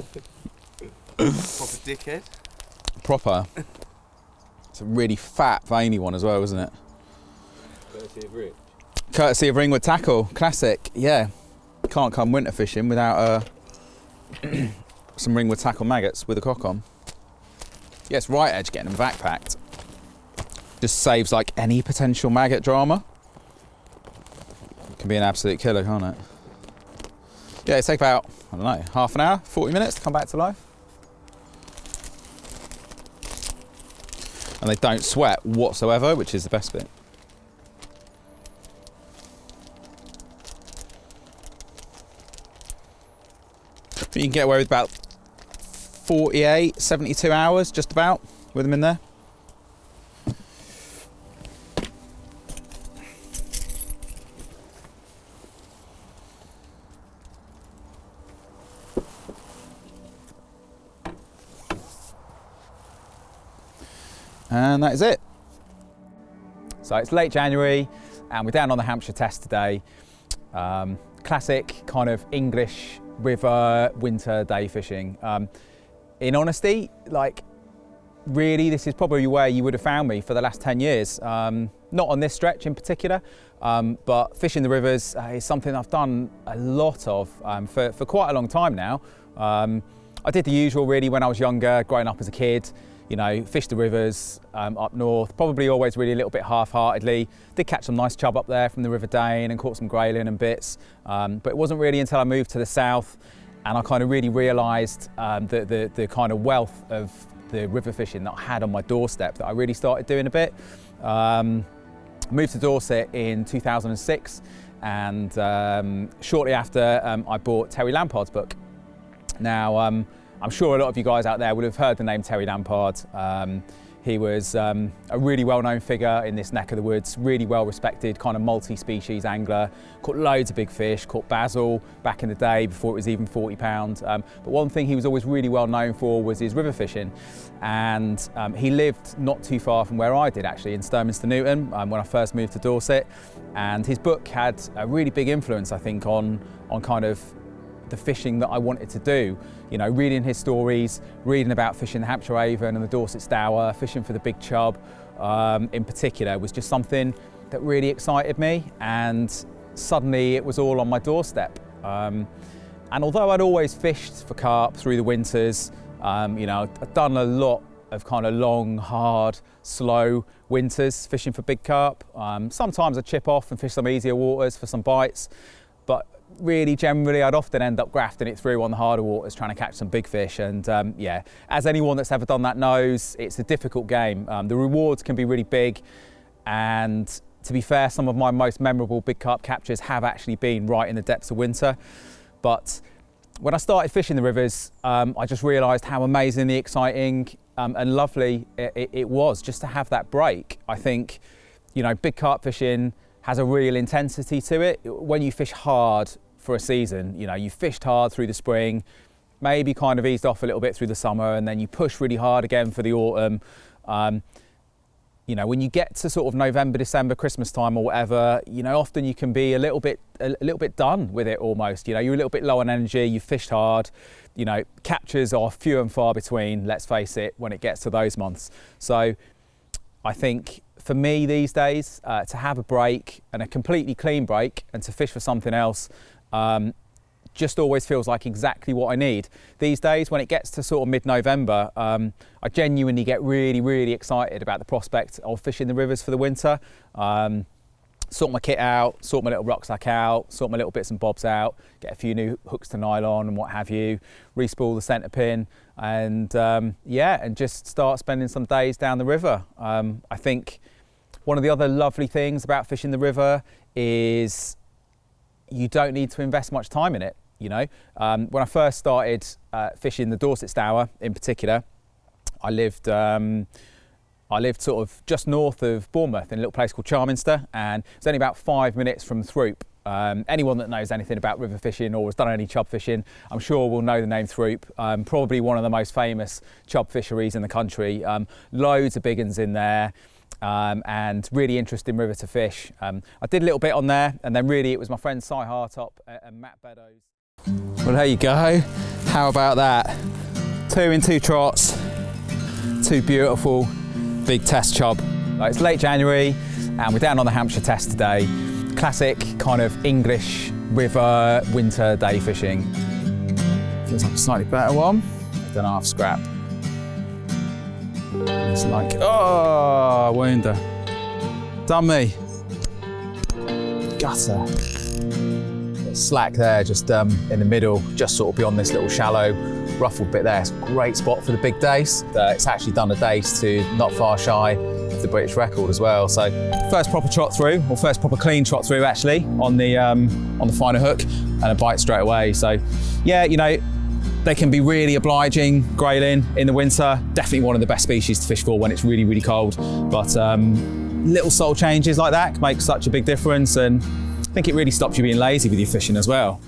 Proper dickhead. Proper. It's a really fat, veiny one as well, isn't it? Courtesy of Rich. Courtesy of Ringwood Tackle, classic, yeah. Can't come winter fishing without some Ringwood Tackle maggots with a cock on. Yeah, it's right edge getting them vac packed. Just saves like any potential maggot drama. It can be an absolute killer, can't it? Yeah, it takes about, I don't know, half an hour, 40 minutes to come back to life. And they don't sweat whatsoever, which is the best bit. I think you can get away with about 48, 72 hours, just about, with them in there. And that is it. So it's late January and we're down on the Hampshire Test today. Classic kind of English river winter day fishing. In honesty, like really this is probably where you would have found me for the last 10 years. Not on this stretch in particular, but fishing the rivers is something I've done a lot of for quite a long time now. I did the usual really when I was younger, growing up as a kid. You know, fished the rivers up north, probably always really a little bit half-heartedly. Did catch some nice chub up there from the River Dane and caught some grayling and bits. But it wasn't really until I moved to the south and I kind of really realised the kind of wealth of the river fishing that I had on my doorstep that I really started doing a bit. Moved to Dorset in 2006 and shortly after I bought Terry Lampard's book. Now, I'm sure a lot of you guys out there would have heard the name Terry Lampard. He was a really well-known figure in this neck of the woods, really well-respected kind of multi-species angler, caught loads of big fish, caught basil back in the day before it was even 40 pounds. But one thing he was always really well known for was his river fishing. And he lived not too far from where I did actually, in Sturminster Newton, when I first moved to Dorset. And his book had a really big influence, I think, on kind of the fishing that I wanted to do. You know, reading his stories, reading about fishing the Hampshire Avon and the Dorset Stour, fishing for the big chub in particular was just something that really excited me, and suddenly it was all on my doorstep. And although I'd always fished for carp through the winters, you know, I'd done a lot of kind of long, hard, slow winters fishing for big carp. Sometimes I'd chip off and fish some easier waters for some bites, but really generally I'd often end up grafting it through on the harder waters trying to catch some big fish. And yeah, as anyone that's ever done that knows, it's a difficult game. The rewards can be really big, and to be fair, some of my most memorable big carp captures have actually been right in the depths of winter. But when I started fishing the rivers, I just realised how amazingly exciting and lovely it was just to have that break. I think, you know, big carp fishing has a real intensity to it. When you fish hard for a season, you know, you fished hard through the spring, maybe kind of eased off a little bit through the summer, and then you push really hard again for the autumn. You know, when you get to sort of November, December, Christmas time or whatever, you know, often you can be a little bit done with it almost. You know, you're a little bit low on energy, you've fished hard, you know, captures are few and far between, let's face it, when it gets to those months. So I think for me these days, to have a break and a completely clean break and to fish for something else, just always feels like exactly what I need. These days, when it gets to sort of mid-November, I genuinely get really, really excited about the prospect of fishing the rivers for the winter. Sort my kit out, sort my little rucksack out, sort my little bits and bobs out, get a few new hooks to nylon and what have you, re-spool the centre pin, and yeah, and just start spending some days down the river. I think one of the other lovely things about fishing the river is you don't need to invest much time in it. You know, when I first started fishing the Dorset Stour in particular, I lived sort of just north of Bournemouth in a little place called Charminster, and it's only about 5 minutes from Throop. Anyone that knows anything about river fishing or has done any chub fishing, I'm sure will know the name Throop. Probably one of the most famous chub fisheries in the country. Loads of big uns in there. And really interesting river to fish. I did a little bit on there, and then really it was my friends Cy Hartop and Matt Beddoes. Well, there you go. How about that? 2 in 2 trots, 2 beautiful big test chub. It's late January and we're down on the Hampshire test today. Classic kind of English river winter day fishing. Feels like a slightly better one than half scrap. It's like, oh, wounder. Done me. Gutter. Slack there, just in the middle, just sort of beyond this little shallow ruffled bit there. It's a great spot for the big dace. It's actually done a dace to not far shy of the British record as well. So first proper trot through, or first proper clean trot through actually, on the finer hook, and a bite straight away. So yeah, you know, they can be really obliging, grayling in the winter. Definitely one of the best species to fish for when it's really, really cold. But little soul changes like that can make such a big difference, and I think it really stops you being lazy with your fishing as well.